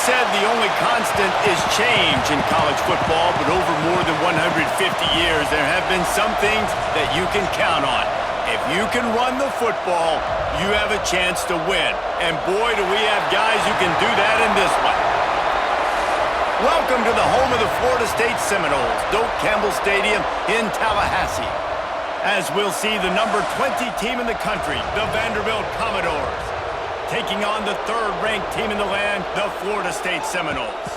said the only constant is change in college football, but over more than 150 years, there have been some things that you can count on. If you can run the football, you have a chance to win. And boy, do we have guys who can do that in this one. Welcome to the home of the Florida State Seminoles, Doak Campbell Stadium in Tallahassee. As we'll see the number 20 team in the country, the Vanderbilt Commodores, taking on the third-ranked team in the land, the Florida State Seminoles.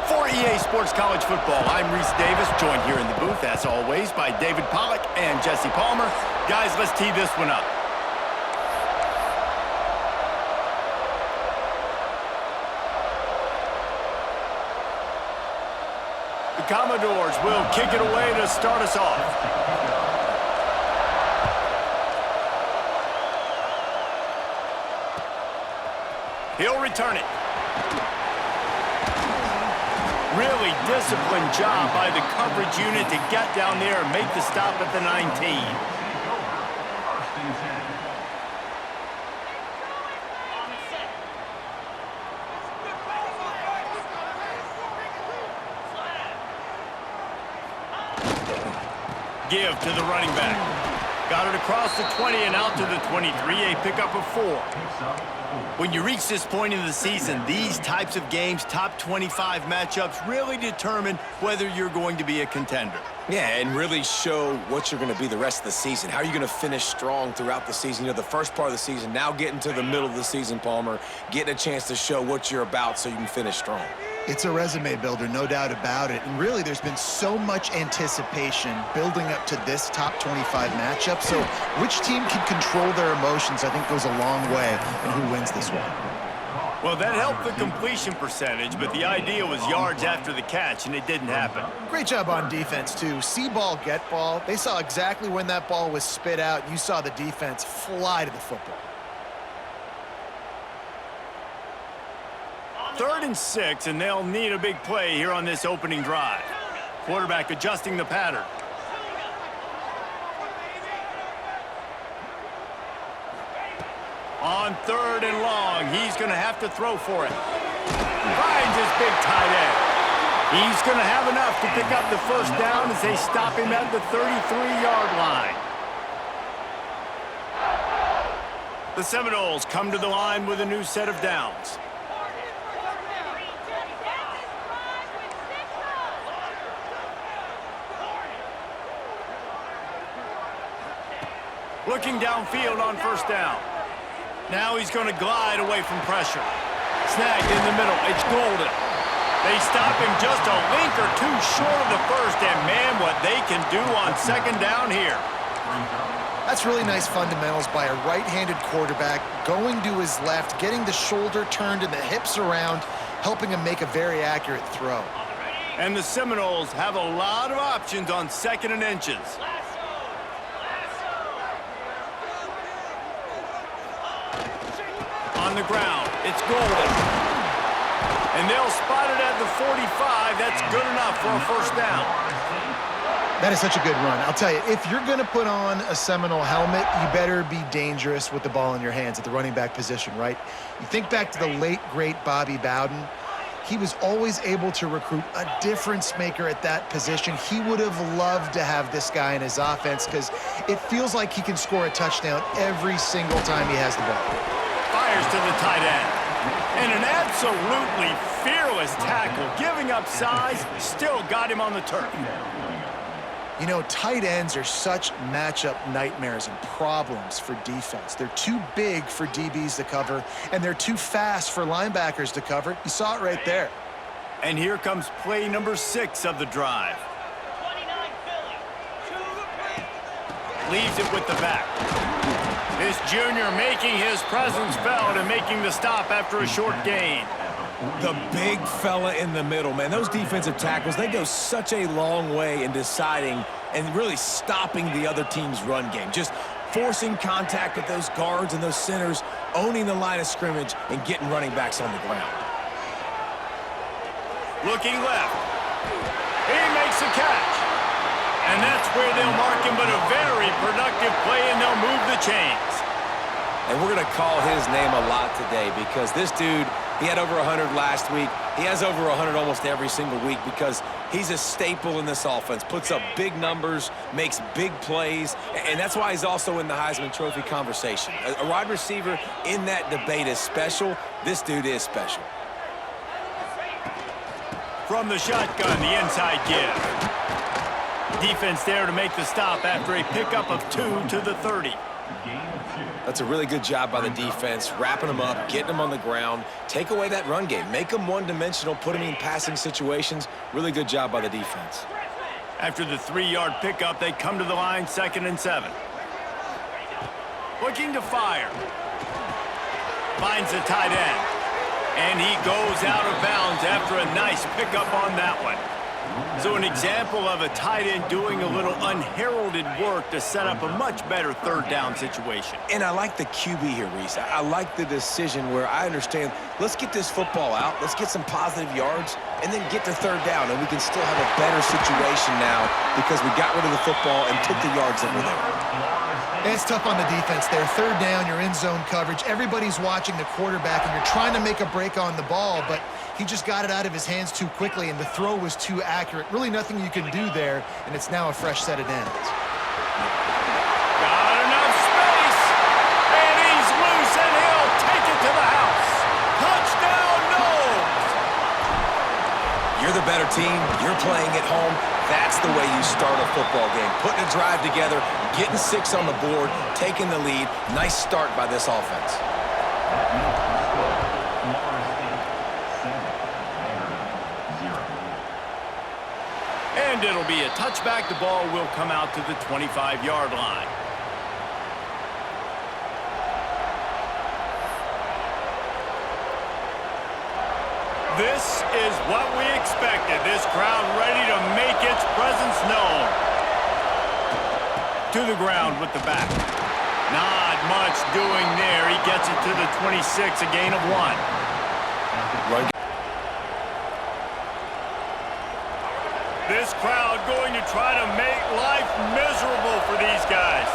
For EA Sports College Football, I'm Reese Davis, joined here in the booth, as always, by David Pollack and Jesse Palmer. Guys, let's tee this one up. The Commodores will kick it away to start us off. He'll return it. Really disciplined job by the coverage unit to get down there and make the stop at the 19. Give to the running back. Got it across the 20 and out to the 23, a pickup of 4. When you reach this point in the season, these types of games, top 25 matchups, really determine whether you're going to be a contender. Yeah, and really show what you're going to be the rest of the season. How are you going to finish strong throughout the season? You know, the first part of the season, now getting to the middle of the season, Palmer, getting a chance to show what you're about so you can finish strong. It's a resume builder, no doubt about it. And really, there's been so much anticipation building up to this top 25 matchup. So which team can control their emotions, I think, goes a long way in who wins this one. Well, that helped the completion percentage, but the idea was yards after the catch, and it didn't happen. Great job on defense, too. See ball, get ball. They saw exactly when that ball was spit out. You saw the defense fly to the football. 3rd and 6, and they'll need a big play here on this opening drive. Quarterback adjusting the pattern. On 3rd and long, he's going to have to throw for it. Finds his big tight end. He's going to have enough to pick up the first down as they stop him at the 33-yard line. The Seminoles come to the line with a new set of downs. Looking downfield on first down. Now he's going to glide away from pressure. Snagged in the middle. It's Golden. They stop him just a link or two short of the first, and man, what they can do on second down here. That's really nice fundamentals by a right-handed quarterback, going to his left, getting the shoulder turned and the hips around, helping him make a very accurate throw. And the Seminoles have a lot of options on 2nd and inches. On the ground, it's Golden. And they'll spot it at the 45. That's good enough for a first down. That is such a good run. I'll tell you, if you're going to put on a Seminole helmet, you better be dangerous with the ball in your hands at the running back position, right? You think back to the late, great Bobby Bowden. He was always able to recruit a difference maker at that position. He would have loved to have this guy in his offense because it feels like he can score a touchdown every single time he has the ball. Fires to the tight end. And an absolutely fearless tackle, giving up size, still got him on the turf. You know, tight ends are such matchup nightmares and problems for defense. They're too big for DBs to cover, and they're too fast for linebackers to cover. You saw it right there. And here comes play number 6 of the drive. Leaves it with the back. This junior making his presence felt and making the stop after a short gain. The big fella in the middle, man. Those defensive tackles, they go such a long way in deciding and really stopping the other team's run game. Just forcing contact with those guards and those centers, owning the line of scrimmage, and getting running backs on the ground. Looking left. He makes a catch. And that's where they'll mark him, but a very productive play, and they'll move the chains. And we're going to call his name a lot today because this dude He had over 100 last week. He has over 100 almost every single week because he's a staple in this offense. Puts up big numbers, makes big plays, and that's why he's also in the Heisman Trophy conversation. A wide receiver in that debate is special. This dude is special. From the shotgun, the inside give. Defense there to make the stop after a pickup of 2 to the 30. That's a really good job by the defense, wrapping them up, getting them on the ground, take away that run game, make them one-dimensional, put them in passing situations. Really good job by the defense. After the 3-yard pickup, they come to the line, 2nd and 7. Looking to fire. Finds the tight end. And he goes out of bounds after a nice pickup on that one. So an example of a tight end doing a little unheralded work to set up a much better 3rd down situation. And I like the QB here, Reese. I like the decision where I understand, let's get this football out, let's get some positive yards, and then get to 3rd down, and we can still have a better situation now because we got rid of the football and took the yards that were there. It's tough on the defense there. 3rd down, you're in zone coverage. Everybody's watching the quarterback, and you're trying to make a break on the ball, but he just got it out of his hands too quickly, and the throw was too accurate. Really nothing you can do there, and it's now a fresh set of downs. Got enough space, and he's loose, and he'll take it to the house. Touchdown, Noles! You're the better team. You're playing at home. That's the way you start a football game. Putting a drive together, getting 6 on the board, taking the lead. Nice start by this offense. And it'll be a touchback. The ball will come out to the 25-yard line. This is what we expected. This crowd ready to make its presence known. To the ground with the back. Not much doing there. He gets it to the 26, a gain of 1. Right. This crowd going to try to make life miserable for these guys.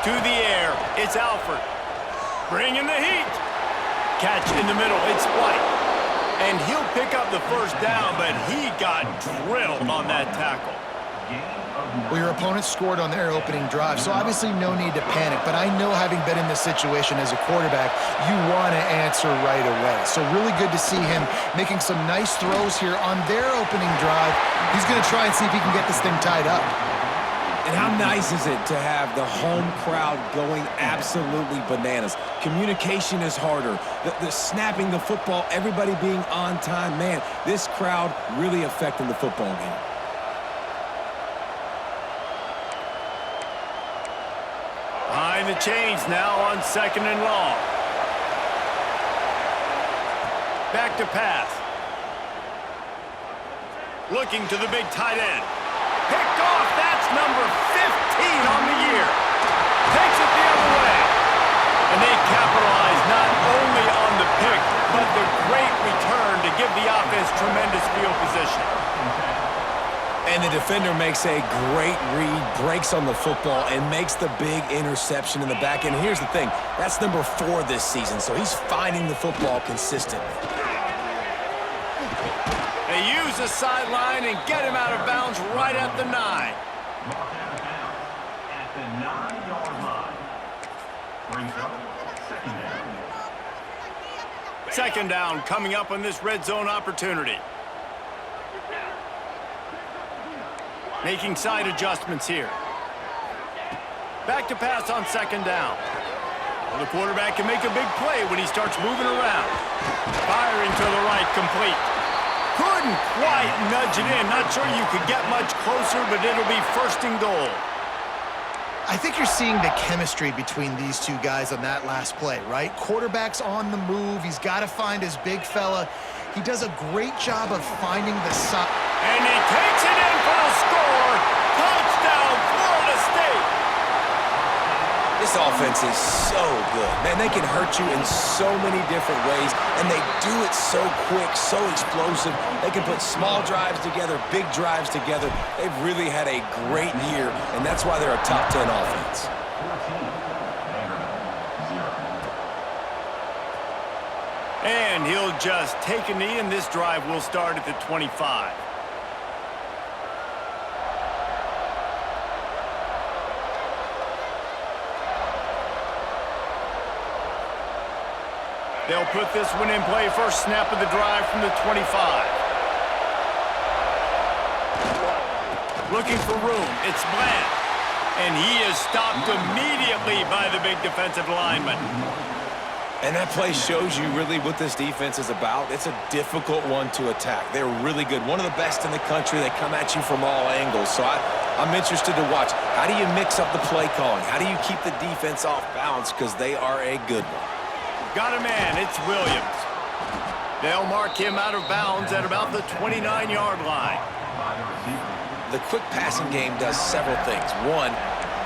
To the air, it's Alford. Bringing the heat. Catch in the middle, it's White. And he'll pick up the 1st down, but he got drilled on that tackle. Well, your opponent scored on their opening drive, so obviously no need to panic. But I know, having been in this situation as a quarterback, you want to answer right away. So really good to see him making some nice throws here on their opening drive. He's going to try and see if he can get this thing tied up. And how nice is it to have the home crowd going absolutely bananas? Communication is harder. The snapping the football, everybody being on time. Man, this crowd really affecting the football game. Behind the chains now on 2nd and long. Back to pass. Looking to the big tight end. Picked off. That's number 15 on the year. Takes it the other way. And they capitalize not only on the pick, but the great return to give the offense tremendous field position. And the defender makes a great read, breaks on the football, and makes the big interception in the back end. Here's the thing. That's number 4 this season, so he's finding the football consistently. They use the sideline and get him out of bounds right at the 9. At the 9-yard line. Brings up 2nd down. 2nd down coming up on this red zone opportunity. Making side adjustments here. Back to pass on 2nd down. Well, the quarterback can make a big play when he starts moving around. Firing to the right, complete. Couldn't quite nudge it in. Not sure you could get much closer, but it'll be 1st and goal. I think you're seeing the chemistry between these two guys on that last play, right? Quarterback's on the move. He's got to find his big fella. He does a great job of finding the side. And he takes it in for the score. Touchdown, Florida State. This offense is so good. Man, they can hurt you in so many different ways, and they do it so quick, so explosive. They can put small drives together, big drives together. They've really had a great year, and that's why they're a top 10 offense. And he'll just take a knee, and this drive will start at the 25. They'll put this one in play. First snap of the drive from the 25. Looking for room. It's Bland. And he is stopped immediately by the big defensive lineman. And that play shows you really what this defense is about. It's a difficult one to attack. They're really good. One of the best in the country. They come at you from all angles. So I'm interested to watch. How do you mix up the play calling? How do you keep the defense off balance? Because they are a good one. Got a man. It's Williams. They'll mark him out of bounds at about the 29-yard line. The quick passing game does several things. One,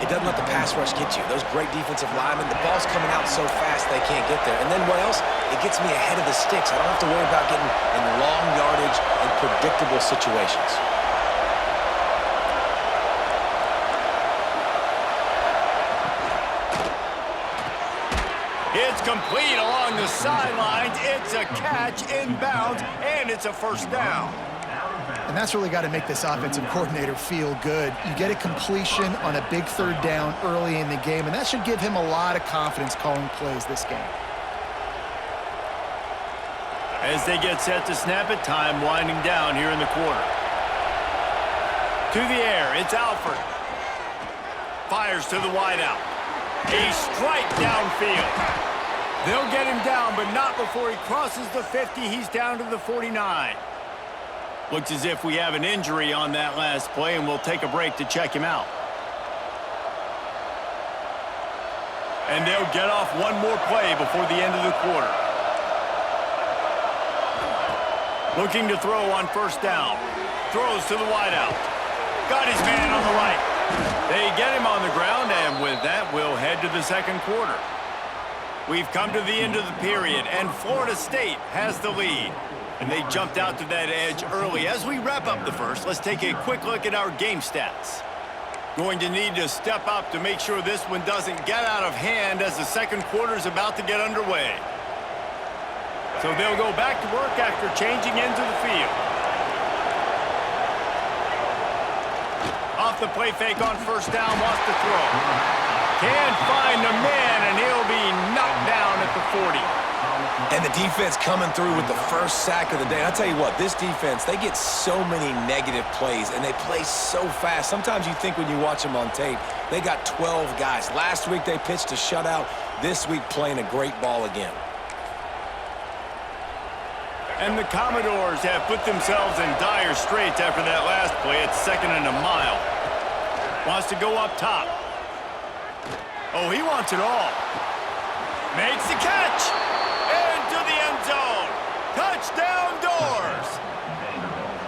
it doesn't let the pass rush get you. Those great defensive linemen, the ball's coming out so fast they can't get there. And then what else? It gets me ahead of the sticks. I don't have to worry about getting in long yardage and predictable situations. It's complete along the sidelines. It's a catch inbounds, and it's a first down. And that's really got to make this offensive coordinator feel good. You get a completion on a big third down early in the game, and that should give him a lot of confidence calling plays this game. As they get set to snap it, time winding down here in the quarter. To the air, it's Alford. Fires to the wideout. A strike downfield. They'll get him down, but not before he crosses the 50. He's down to the 49. Looks as if we have an injury on that last play, and we'll take a break to check him out. And they'll get off one more play before the end of the quarter. Looking to throw on first down. Throws to the wideout. Got his man on the right. They get him on the ground, and with that, we'll head to the second quarter. We've come to the end of the period, and Florida State has the lead. And they jumped out to that edge early. As we wrap up the first, let's take a quick look at our game stats. Going to need to step up to make sure this one doesn't get out of hand as the second quarter is about to get underway. So they'll go back to work after changing into the field. Off the play fake on first down, wants to throw. Can't find the man, and he'll be knocked down at the 40. And the defense coming through with the first sack of the day. I'll tell you what, this defense, they get so many negative plays, and they play so fast. Sometimes you think when you watch them on tape, they got 12 guys. Last week they pitched a shutout. This week playing a great ball again. And the Commodores have put themselves in dire straits after that last play. It's 2nd and a mile. Wants to go up top. Oh, he wants it all. Makes the catch. Into the end zone. Touchdown Doors.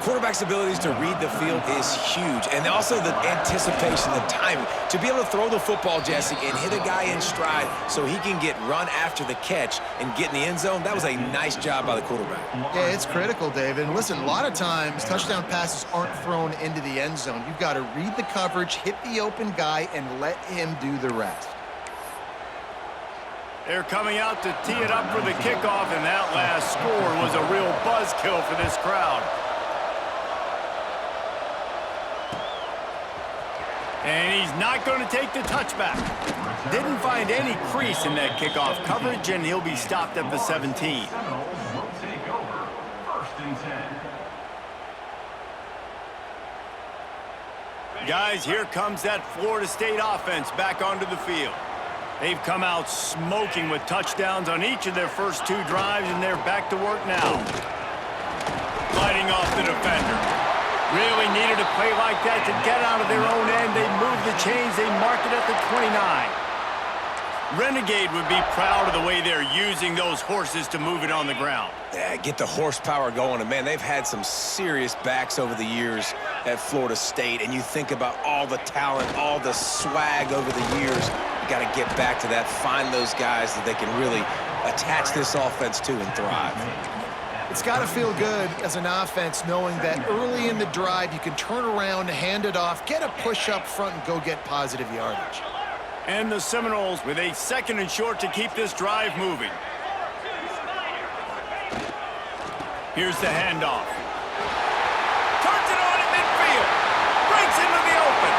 Quarterback's abilities to read the field is huge. And also the anticipation, the timing. To be able to throw the football, Jesse, and hit a guy in stride so he can get run after the catch and get in the end zone, that was a nice job by the quarterback. Yeah, it's critical, David. And listen, a lot of times touchdown passes aren't thrown into the end zone. You've got to read the coverage, hit the open guy, and let him do the rest. They're coming out to tee it up for the kickoff, and that last score was a real buzzkill for this crowd. And he's not going to take the touchback. Didn't find any crease in that kickoff coverage, and he'll be stopped at the 17. Seminoles will take over 1st and 10. Guys, here comes that Florida State offense back onto the field. They've come out smoking with touchdowns on each of their first 2 drives, and they're back to work now. Fighting off the defender. Really needed a play like that to get out of their own end. They move the chains. They mark it at the 29. Renegade would be proud of the way they're using those horses to move it on the ground. Yeah, get the horsepower going. And, man, they've had some serious backs over the years at Florida State. And you think about all the talent, all the swag over the years. You got to get back to that, find those guys that they can really attach this offense to and thrive. It's got to feel good as an offense knowing that early in the drive you can turn around, hand it off, get a push up front, and go get positive yardage. And the Seminoles with a 2nd and short to keep this drive moving. Here's the handoff. Turns it on in midfield. Breaks into the open.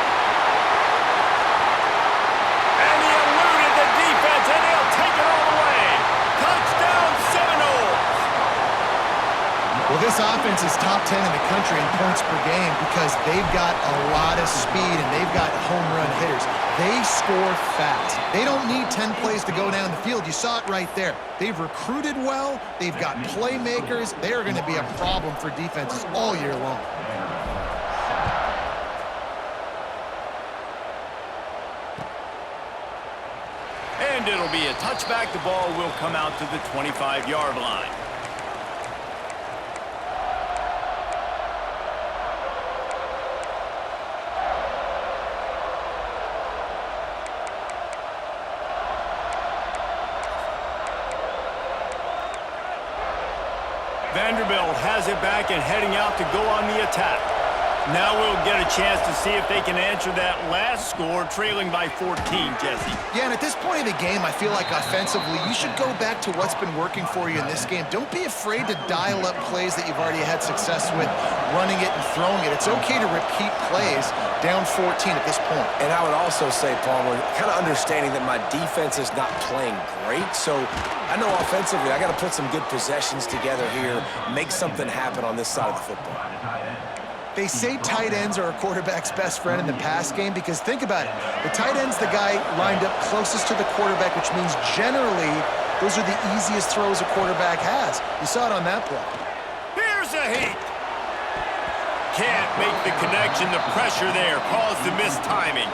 And he eluded the defense, and he'll take it all the way. Touchdown, Seminoles. Well, this offense is top 10 in the country in points per game because they've got a lot of speed and they've got home run hitters. They score fast. They don't need 10 plays to go down the field. You saw it right there. They've recruited well. They've got playmakers. They are going to be a problem for defenses all year long. And it'll be a touchback. The ball will come out to the 25-yard line. Vanderbilt has it back and heading out to go on the attack. Now we'll get a chance to see if they can answer that last score, trailing by 14, Jesse. Yeah, and at this point in the game, I feel like offensively, you should go back to what's been working for you in this game. Don't be afraid to dial up plays that you've already had success with, running it and throwing it. It's okay to repeat plays down 14 at this point. And I would also say, Palmer, kind of understanding that my defense is not playing great, so I know offensively I got to put some good possessions together here, make something happen on this side of the football. They say tight ends are a quarterback's best friend in the pass game because think about it. The tight end's the guy lined up closest to the quarterback, which means generally those are the easiest throws a quarterback has. You saw it on that play. Here's a heat. Can't make the connection. The pressure there caused the missed timing.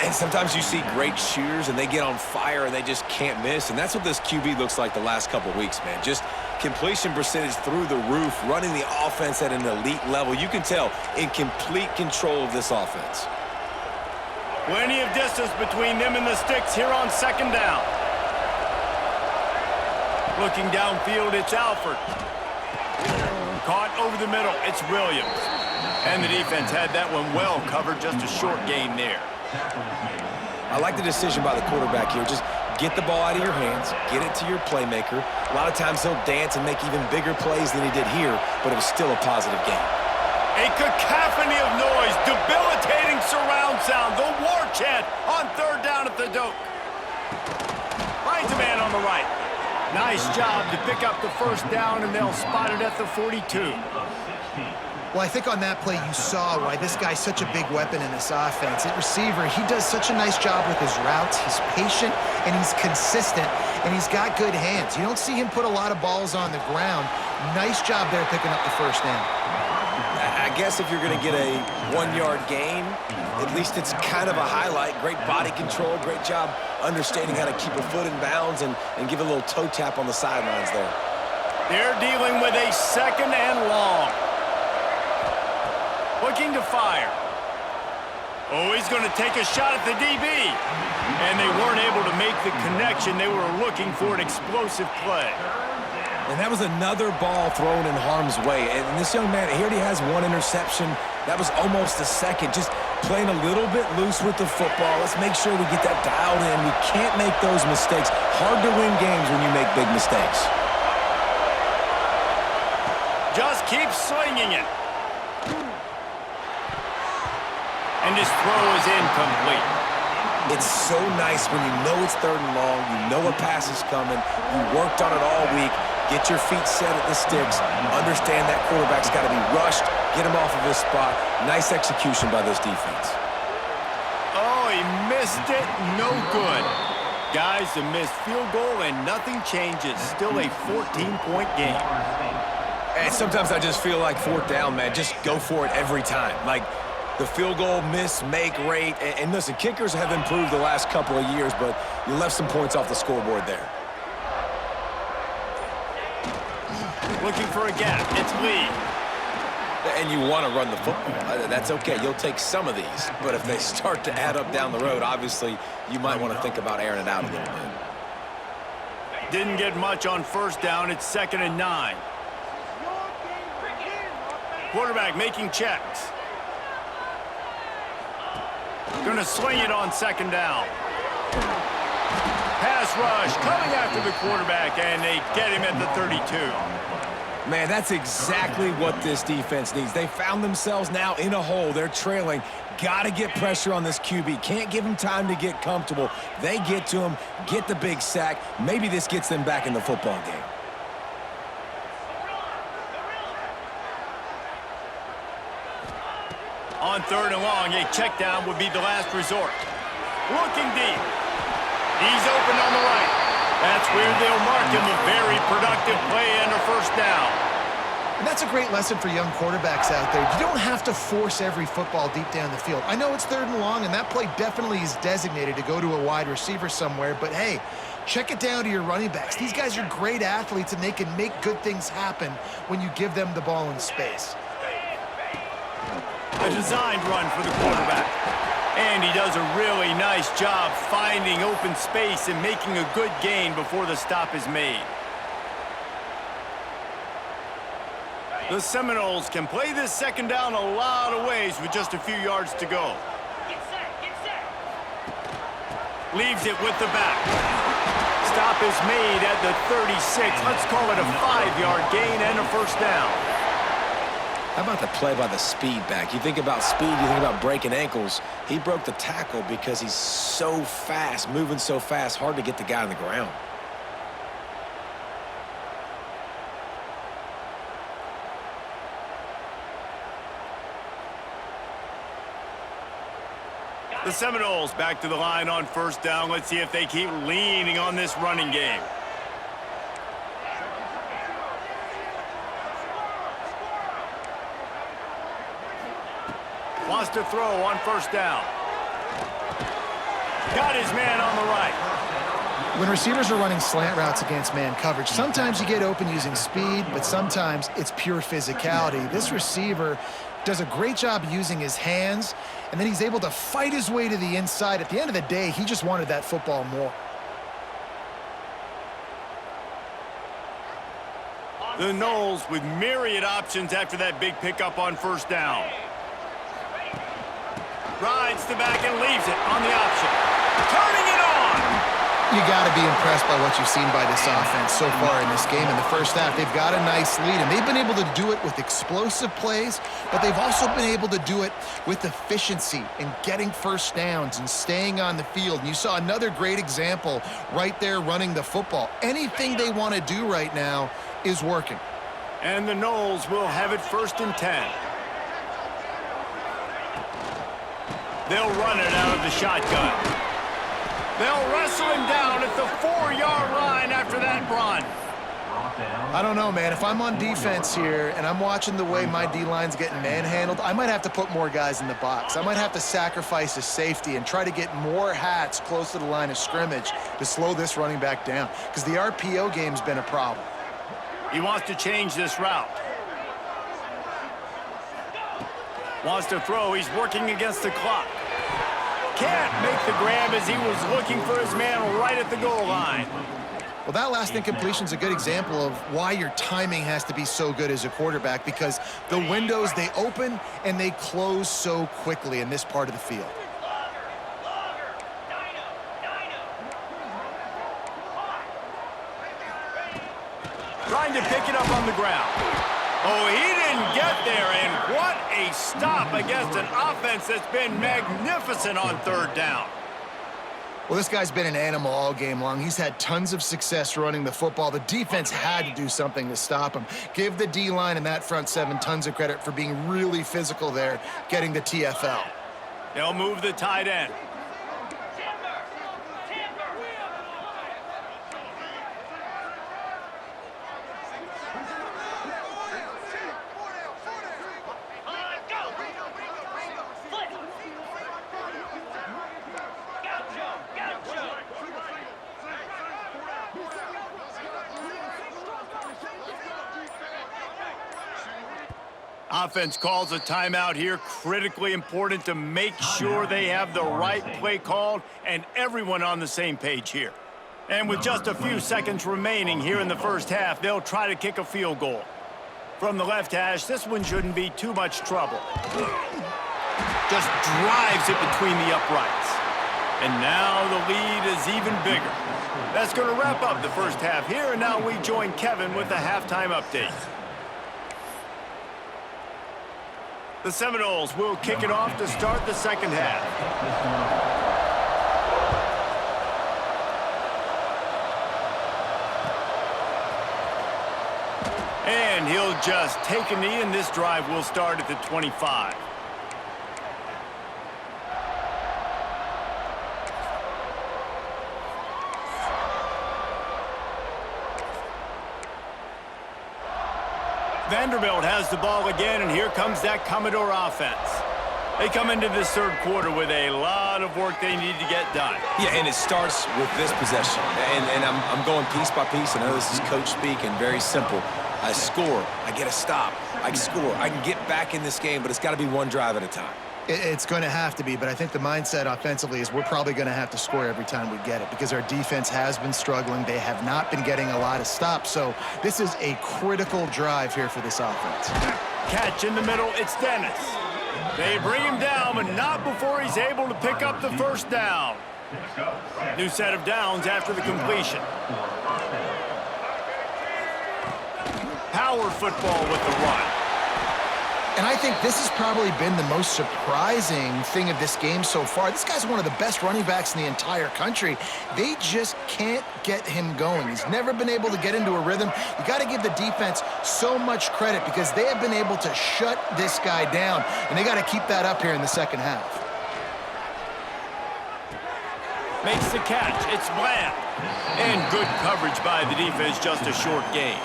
And sometimes you see great shooters and they get on fire and they just can't miss. And that's what this QB looks like the last couple of weeks, man. Just completion percentage through the roof, running the offense at an elite level. You can tell in complete control of this offense. Plenty of distance between them and the sticks here on second down. Looking downfield, it's Alford. Caught over the middle, it's Williams. And the defense had that one well covered, just a short gain there. I like the decision by the quarterback here. Just get the ball out of your hands, get it to your playmaker. A lot of times he'll dance and make even bigger plays than he did here, but it was still a positive game. A cacophony of noise, debilitating surround sound, the war chant on third down at the Doak. Finds a man on the right. Nice job to pick up the first down, and they'll spot it at the 42. Well, I think on that play you saw why this guy's such a big weapon in this offense. At receiver, he does such a nice job with his routes. He's patient, and he's consistent, and he's got good hands. You don't see him put a lot of balls on the ground. Nice job there picking up the first down. I guess if you're going to get a 1-yard gain, at least it's kind of a highlight. Great body control, great job understanding how to keep a foot in bounds and give a little toe tap on the sidelines there. They're dealing with a second and long. Looking to fire. Oh, he's going to take a shot at the DB. And they weren't able to make the connection. They were looking for an explosive play. And that was another ball thrown in harm's way. And this young man, he already has one interception. That was almost a second. Just playing a little bit loose with the football. Let's make sure we get that dialed in. We can't make those mistakes. Hard to win games when you make big mistakes. Just keep slinging it. And his throw is incomplete. It's so nice when you know it's third and long, you know a pass is coming, you worked on it all week, get your feet set at the sticks, understand that quarterback's got to be rushed, get him off of his spot. Nice execution by this defense. Oh, he missed it. No good. Guys, a missed field goal and nothing changes. Still a 14-point game. And sometimes I just feel like fourth down, man, just go for it every time. Like, the field goal miss, make rate, and listen, kickers have improved the last couple of years, but you left some points off the scoreboard there. Looking for a gap, it's Lee. And you want to run the football. That's okay, you'll take some of these, but if they start to add up down the road, obviously you might want to think about airing it out a little bit. Didn't get much on first down, it's 2nd and 9. Quarterback making checks. Going to swing it on 2nd down. Pass rush coming after the quarterback, and they get him at the 32. Man, that's exactly what this defense needs. They found themselves now in a hole. They're trailing. Got to get pressure on this QB. Can't give him time to get comfortable. They get to him, get the big sack. Maybe this gets them back in the football game. On 3rd and long, a check down would be the last resort. Looking deep. He's open on the right. That's where they'll mark him a very productive play and a first down. And that's a great lesson for young quarterbacks out there. You don't have to force every football deep down the field. I know it's 3rd and long, and that play definitely is designated to go to a wide receiver somewhere, but hey, check it down to your running backs. These guys are great athletes, and they can make good things happen when you give them the ball in space. A designed run for the quarterback. And he does a really nice job finding open space and making a good gain before the stop is made. The Seminoles can play this 2nd down a lot of ways with just a few yards to go. Get set. Leaves it with the back. Stop is made at the 36. Let's call it a 5-yard gain and a first down. How about the play by the speed back? You think about speed, you think about breaking ankles. He broke the tackle because he's so fast, moving so fast, hard to get the guy on the ground. The Seminoles back to the line on 1st down. Let's see if they keep leaning on this running game. Wants to throw on 1st down. Got his man on the right. When receivers are running slant routes against man coverage, sometimes you get open using speed, but sometimes it's pure physicality. This receiver does a great job using his hands, and then he's able to fight his way to the inside. At the end of the day, he just wanted that football more. The Noles with myriad options after that big pickup on 1st down. Rides the back and leaves it on the option. Turning it on! You got to be impressed by what you've seen by this offense so far in this game. In the first half, they've got a nice lead, and they've been able to do it with explosive plays, but they've also been able to do it with efficiency and getting first downs and staying on the field. And you saw another great example right there running the football. Anything they want to do right now is working. And the Noles will have it 1st and 10. They'll run it out of the shotgun. They'll wrestle him down at the 4-yard line after that run. I don't know, man. If I'm on defense here and I'm watching the way my D-line's getting manhandled, I might have to put more guys in the box. I might have to sacrifice a safety and try to get more hats close to the line of scrimmage to slow this running back down, because the RPO game's been a problem. He wants to change this route. Wants to throw. He's working against the clock. Can't make the grab as he was looking for his man right at the goal line. Well, that last incompletion is a good example of why your timing has to be so good as a quarterback, because the windows, they open and they close so quickly in this part of the field. Trying to pick it up on the ground. Oh, he didn't get there, and what a stop against an offense that's been magnificent on 3rd down. Well, this guy's been an animal all game long. He's had tons of success running the football. The defense had to do something to stop him. Give the D-line and that front 7 tons of credit for being really physical there, getting the TFL. They'll move the tight end. Offense calls a timeout here. Critically important to make sure they have the right play called and everyone on the same page here. And with just a few seconds remaining here in the first half, they'll try to kick a field goal. From the left hash, this one shouldn't be too much trouble. Just drives it between the uprights. And now the lead is even bigger. That's going to wrap up the first half here, and now we join Kevin with the halftime update. The Seminoles will kick it off to start the second half. And he'll just take a knee, and this drive will start at the 25. Vanderbilt has the ball again, and here comes that Commodore offense. They come into this third quarter with a lot of work they need to get done. Yeah, and it starts with this possession. And I'm going piece by piece. I know this is coach speak and very simple. I score. I get a stop. I score. I can get back in this game, but it's got to be one drive at a time. It's going to have to be, but I think the mindset offensively is we're probably going to have to score every time we get it because our defense has been struggling. They have not been getting a lot of stops, so this is a critical drive here for this offense. Catch in the middle, it's Dennis. They bring him down, but not before he's able to pick up the first down. New set of downs after the completion. Power football with the run. And I think this has probably been the most surprising thing of this game so far. This guy's one of the best running backs in the entire country. They just can't get him going. He's never been able to get into a rhythm. You got to give the defense so much credit because they have been able to shut this guy down, and they got to keep that up here in the second half. Makes the catch. It's Bland. And good coverage by the defense, just a short gain.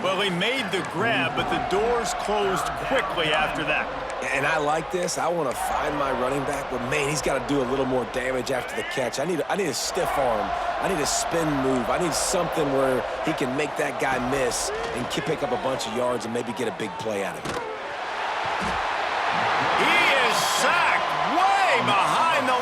Well, he made the grab, but the doors closed quickly after that. And I like this. I want to find my running back, but, man, he's got to do a little more damage after the catch. I need a stiff arm. I need a spin move. I need something where he can make that guy miss and pick up a bunch of yards and maybe get a big play out of it. He is sacked way behind the